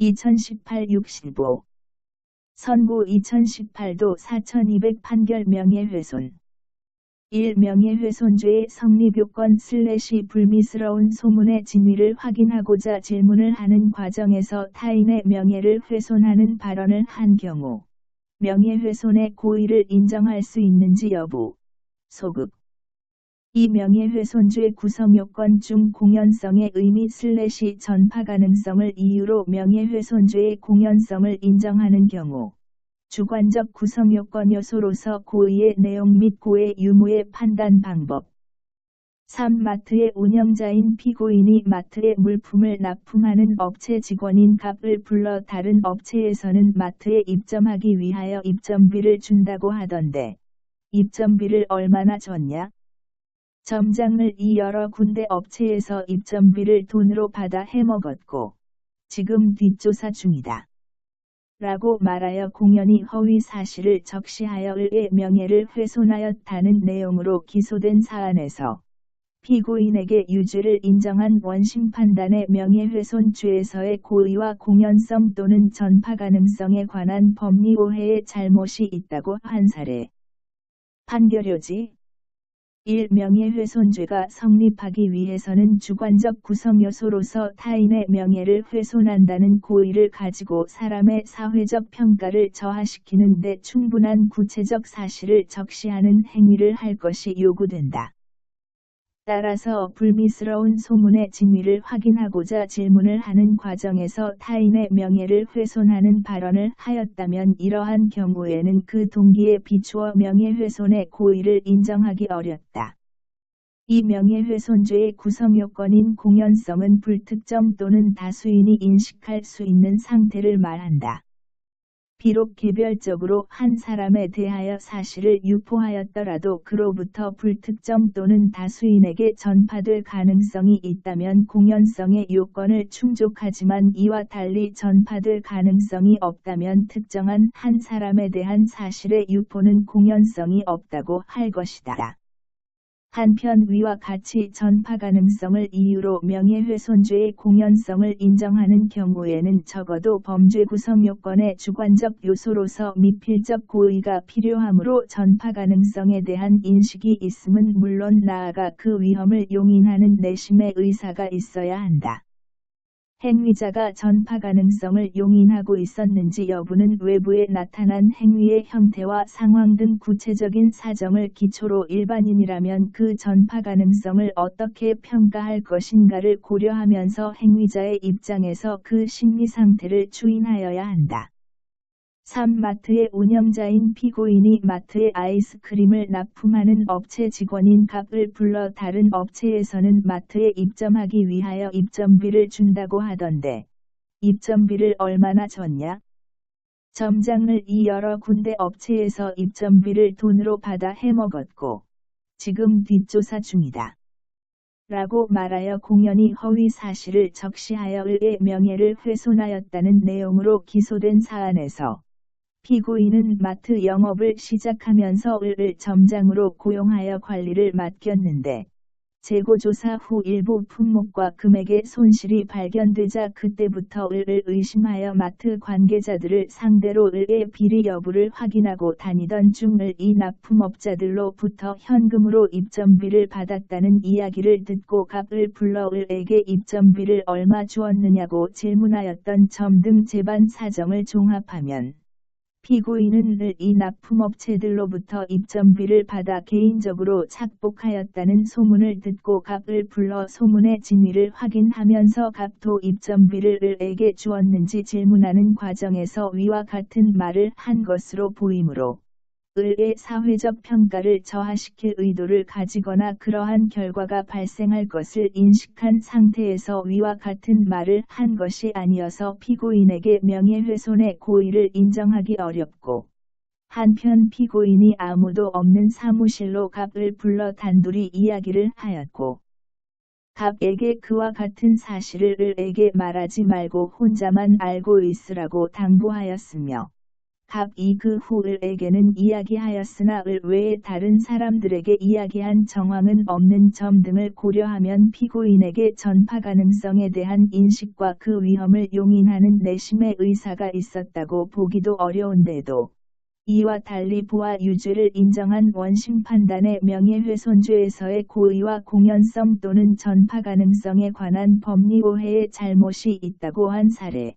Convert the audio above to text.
2018-65 선고 2018도 4200 판결 명예훼손 1. 명예훼손죄의 성립요건 / 불미스러운 소문의 진위를 확인하고자 질문을 하는 과정에서 타인의 명예를 훼손하는 발언을 한 경우 명예훼손의 고의를 인정할 수 있는지 여부. 소급. 이 명예훼손죄 구성요건 중 공연성의 의미 / 전파 가능성을 이유로 명예훼손죄의 공연성을 인정하는 경우 주관적 구성요건 요소로서 고의의 내용 및 고의 유무의 판단 방법. 3. 마트의 운영자인 피고인이 마트에 물품을 납품하는 업체 직원인 갑을 불러 다른 업체에서는 마트에 입점하기 위하여 입점비를 준다고 하던데 입점비를 얼마나 줬냐? 점장을 이 여러 군데 업체에서 입점비를 돈으로 받아 해먹었고 지금 뒷조사 중이다. 라고 말하여 공연히 허위 사실을 적시하여 을의 명예를 훼손하였다는 내용으로 기소된 사안에서 피고인에게 유죄를 인정한 원심 판단의 명예훼손죄에서의 고의와 공연성 또는 전파 가능성에 관한 법리 오해의 잘못이 있다고 한 사례. 판결요지 1. 명예훼손죄가 성립하기 위해서는 주관적 구성요소로서 타인의 명예를 훼손한다는 고의를 가지고 사람의 사회적 평가를 저하시키는 데 충분한 구체적 사실을 적시하는 행위를 할 것이 요구된다. 따라서 불미스러운 소문의 진위를 확인하고자 질문을 하는 과정에서 타인의 명예를 훼손하는 발언을 하였다면 이러한 경우에는 그 동기에 비추어 명예훼손의 고의를 인정하기 어렵다. 이 명예훼손죄의 구성요건인 공연성은 불특정 또는 다수인이 인식할 수 있는 상태를 말한다. 비록 개별적으로 한 사람에 대하여 사실을 유포하였더라도 그로부터 불특정 또는 다수인에게 전파될 가능성이 있다면 공연성의 요건을 충족하지만 이와 달리 전파될 가능성이 없다면 특정한 한 사람에 대한 사실의 유포는 공연성이 없다고 할 것이다. 한편 위와 같이 전파 가능성을 이유로 명예훼손죄의 공연성을 인정하는 경우에는 적어도 범죄 구성 요건의 주관적 요소로서 미필적 고의가 필요하므로 전파 가능성에 대한 인식이 있음은 물론 나아가 그 위험을 용인하는 내심의 의사가 있어야 한다. 행위자가 전파 가능성을 용인하고 있었는지 여부는 외부에 나타난 행위의 형태와 상황 등 구체적인 사정을 기초로 일반인이라면 그 전파 가능성을 어떻게 평가할 것인가를 고려하면서 행위자의 입장에서 그 심리 상태를 추인하여야 한다. 3. 마트의 운영자인 피고인이 마트에 아이스크림을 납품하는 업체 직원인 갑을 불러 다른 업체에서는 마트에 입점하기 위하여 입점비를 준다고 하던데 입점비를 얼마나 줬냐? 점장을 이 여러 군데 업체에서 입점비를 돈으로 받아 해먹었고 지금 뒷조사 중이다. 라고 말하여 공연히 허위 사실을 적시하여 을의 명예를 훼손하였다는 내용으로 기소된 사안에서 피고인은 마트 영업을 시작하면서 을을 점장으로 고용하여 관리를 맡겼는데 재고조사 후 일부 품목과 금액의 손실이 발견되자 그때부터 을을 의심하여 마트 관계자들을 상대로 을의 비리 여부를 확인하고 다니던 중 을이 납품업자들로부터 현금으로 입점비를 받았다는 이야기를 듣고 갑을 불러 을에게 입점비를 얼마 주었느냐고 질문하였던 점 등 재반 사정을 종합하면 피고인은 을이 납품업체들로부터 입점비를 받아 개인적으로 착복하였다는 소문을 듣고 갑을 불러 소문의 진위를 확인하면서 갑도 입점비를 을에게 주었는지 질문하는 과정에서 위와 같은 말을 한 것으로 보이므로 을의 사회적 평가를 저하시킬 의도를 가지거나 그러한 결과가 발생할 것을 인식한 상태에서 위와 같은 말을 한 것이 아니어서 피고인에게 명예훼손의 고의를 인정하기 어렵고 한편 피고인이 아무도 없는 사무실로 갑을 불러 단둘이 이야기를 하였고 갑에게 그와 같은 사실을 을에게 말하지 말고 혼자만 알고 있으라고 당부하였으며 갑이 그 후 을에게는 이야기하였으나 을 외에 다른 사람들에게 이야기한 정황은 없는 점 등을 고려하면 피고인에게 전파 가능성에 대한 인식과 그 위험을 용인하는 내심의 의사가 있었다고 보기도 어려운데도 이와 달리 부와 유죄를 인정한 원심 판단의 명예훼손죄에서의 고의와 공연성 또는 전파 가능성에 관한 법리 오해의 잘못이 있다고 한 사례